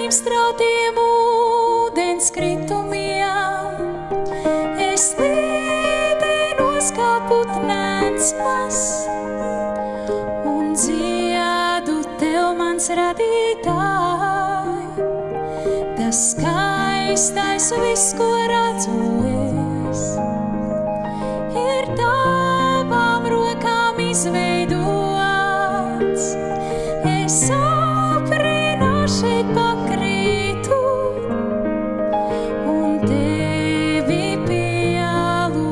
tādiem strautiem ūdens kritumiem. Es līdenos kā putnēns mazs un dziedu tev, mans radītāj. Tas skaistais viss, ko redzu es, ir tavām rokām izveidots. Es aprinā šeit pakrītu un tevi pielūdzu.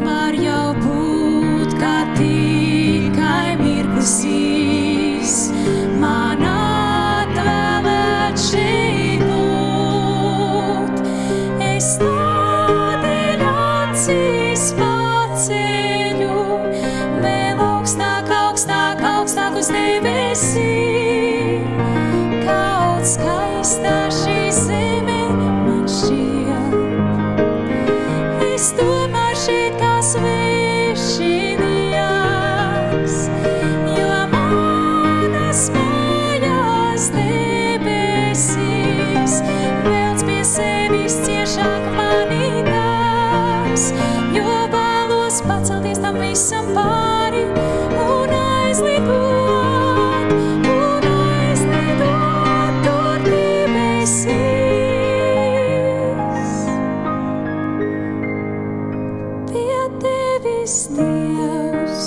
Var jau būt, kā tikai mirklis īs, man atvēlēt šeit būt. Es tādēļ acīs paceļu vēl augstāk, augstāk, augstāk uz debesīm. Kaut skaistā šī zeme man šķiet, es tomēr šeit kā svešinieks, jo manas mājās debesīs velc pie sevis ciešāk mani tās, jo vēlos pacelties tam visam pāri un aizlidot tur debesīs. Pie tevis, Dievs,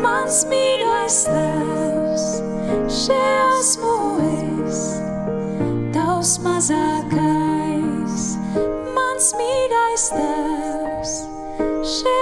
mans mīļais Tēvs, šeit esmu es, tavs mazākais, mans mīļais Tēvs, šeit